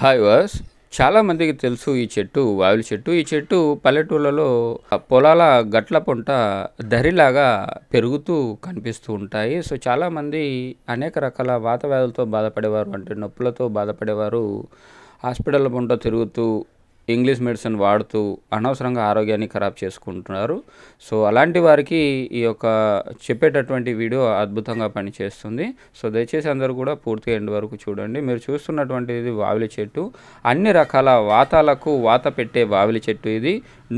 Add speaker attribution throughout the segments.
Speaker 1: Hi was చాలామందికి తెలుసు ఈ చెట్టు వావిలి చెట్టు. ఈ చెట్టు పల్లెటూళ్ళలో పొలాల గట్ల పొంట దరిలాగా పెరుగుతూ కనిపిస్తూ ఉంటాయి. సో చాలామంది అనేక రకాల వాత వ్యాధులతో బాధపడేవారు, అంటే నొప్పులతో బాధపడేవారు హాస్పిటల్ పొంట తిరుగుతూ ఇంగ్లీష్ మెడిసిన్ వాడుతూ అనవసరంగా ఆరోగ్యాన్ని ఖరాబ్ చేసుకుంటున్నారు. సో అలాంటి వారికి ఈ యొక్క చెప్పేటటువంటి వీడియో అద్భుతంగా పనిచేస్తుంది. సో దయచేసి అందరూ కూడా పూర్తిగా ఎండ్ వరకు చూడండి. మీరు చూస్తున్నటువంటిది వావిలి చెట్టు. అన్ని రకాల వాతాలకు వాత పెట్టే వావిలి చెట్టు ఇది.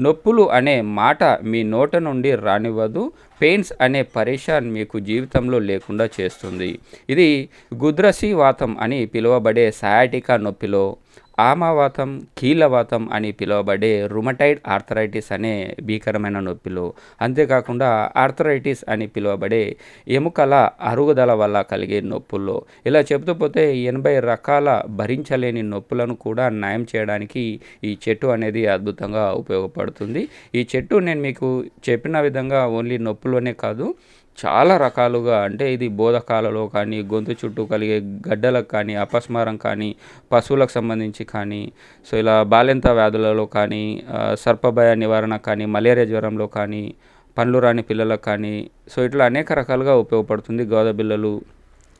Speaker 1: నొప్పులు అనే మాట మీ నోట నుండి రానివ్వదు. పెయిన్స్ అనే పరేషాన్ మీకు జీవితంలో లేకుండా చేస్తుంది. ఇది గుద్రసి వాతం అని పిలువబడే సయాటికా నొప్పిలో, ఆమావాతం, కీళ్ళవాతం అని పిలువబడే రుమటైడ్ ఆర్థరైటిస్ అనే భీకరమైన నొప్పిలో, అంతేకాకుండా ఆర్థరైటిస్ అని పిలువబడే ఎముకల అరుగుదల వల్ల కలిగే నొప్పుల్లో, ఇలా చెబుతూ పోతే 80 రకాల భరించలేని నొప్పులను కూడా నయం చేయడానికి ఈ చెట్టు అనేది అద్భుతంగా ఉపయోగపడుతుంది. ఈ చెట్టు నేను మీకు చెప్పిన విధంగా ఓన్లీ నొప్పులోనే కాదు, చాలా రకాలుగా, అంటే ఇది బోధకాలలో కానీ, గొంతు చుట్టూ కలిగే గడ్డలకు కానీ, అపస్మారం కానీ, పశువులకు సంబంధించి కానీ, సో ఇలా బాలెంత వ్యాధులలో కానీ, సర్పభయ నివారణ కానీ, మలేరియా జ్వరంలో కానీ, పండ్లు రాని పిల్లలకు కానీ, సో ఇట్లా అనేక రకాలుగా ఉపయోగపడుతుంది. గోదబిళ్ళలు,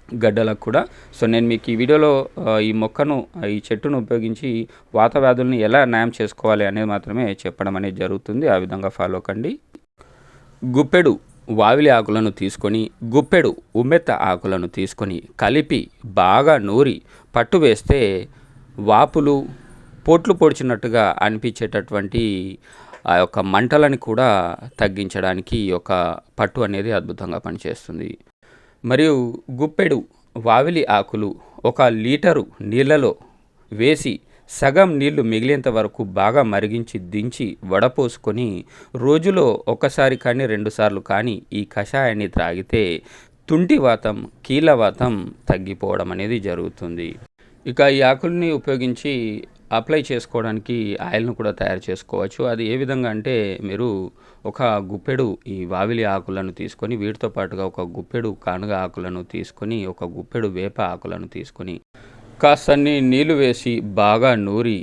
Speaker 1: గడ్డలకు కూడా. సో నేను మీకు ఈ వీడియోలో ఈ చెట్టును ఉపయోగించి వాత వ్యాధుల్ని ఎలా నయం చేసుకోవాలి అనేది మాత్రమే చెప్పడం అనేది జరుగుతుంది. ఆ విధంగా ఫాలో కండి. గుప్పెడు వావిలి ఆకులను తీసుకొని, గుప్పెడు ఉమ్మెత్త ఆకులను తీసుకొని కలిపి బాగా నూరి పట్టు వేస్తే వాపులు, పోట్లు పొడిచినట్టుగా అనిపించేటటువంటి ఆ యొక్క మంటలని కూడా తగ్గించడానికి ఈ యొక్క పట్టు అనేది అద్భుతంగా పనిచేస్తుంది. మరియు గుప్పెడు వావిలి ఆకులు 1 లీటరు నీళ్ళలో వేసి సగం నీళ్లు మిగిలేంత వరకు బాగా మరిగించి దించి వడపోసుకొని రోజులో 1 సారి కానీ 2 సార్లు కానీ ఈ కషాయాన్ని త్రాగితే తుంటివాతం, కీళ్ళవాతం తగ్గిపోవడం అనేది జరుగుతుంది. ఇక ఈ ఆకుల్ని ఉపయోగించి అప్లై చేసుకోవడానికి ఆయిల్ను కూడా తయారు చేసుకోవచ్చు. అది ఏ విధంగా అంటే, మీరు 1 గుప్పెడు ఈ వావిలి ఆకులను తీసుకొని, వీటితో పాటుగా 1 గుప్పెడు కానుగ ఆకులను తీసుకొని, 1 గుప్పెడు వేప ఆకులను తీసుకొని కాస్తన్ని నీళ్లు వేసి బాగా నూరి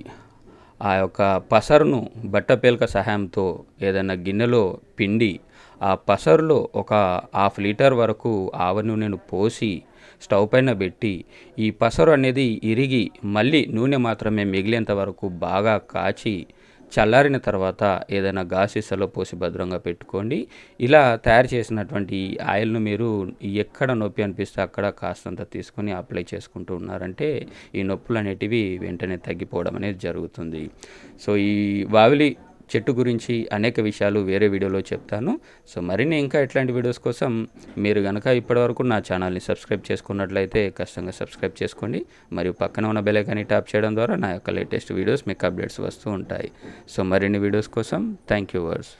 Speaker 1: ఆ యొక్క పసరును బట్టపేలిక సహాయంతో ఏదైనా గిన్నెలో పిండి, ఆ పసరులో 1/2 లీటర్ వరకు ఆవ నూనెను పోసి స్టవ్ పైన పెట్టి, ఈ పసరు అనేది ఇరిగి మళ్ళీ నూనె మాత్రమే మిగిలేంత వరకు బాగా కాచి చల్లారిన తర్వాత ఏదైనా గాసీసాలో పోసి భద్రంగా పెట్టుకోండి. ఇలా తయారు చేసినటువంటి ఆయిల్ను మీరు ఎక్కడ నొప్పి అనిపిస్తే అక్కడ కాస్తంత తీసుకొని అప్లై చేసుకుంటూ ఉన్నారంటే ఈ నొప్పులు అనేటివి వెంటనే తగ్గిపోవడం అనేది జరుగుతుంది. సో ఈ వావిలి చెట్టు గురించి అనేక విషయాలు వేరే వీడియోలో చెప్తాను. సో మరిన్ని ఇంకా ఇట్లాంటి వీడియోస్ కోసం మీరు కనుక ఇప్పటివరకు నా ఛానల్ని సబ్స్క్రైబ్ చేసుకున్నట్లయితే ఖచ్చితంగా సబ్స్క్రైబ్ చేసుకోండి. మరియు పక్కన ఉన్న బెల్ ఐకాన్ని ట్యాప్ చేయడం ద్వారా నా యొక్క లేటెస్ట్ వీడియోస్ మీకు అప్డేట్స్ వస్తూ ఉంటాయి. సో మరిన్ని వీడియోస్ కోసం థ్యాంక్ యూ వర్స్.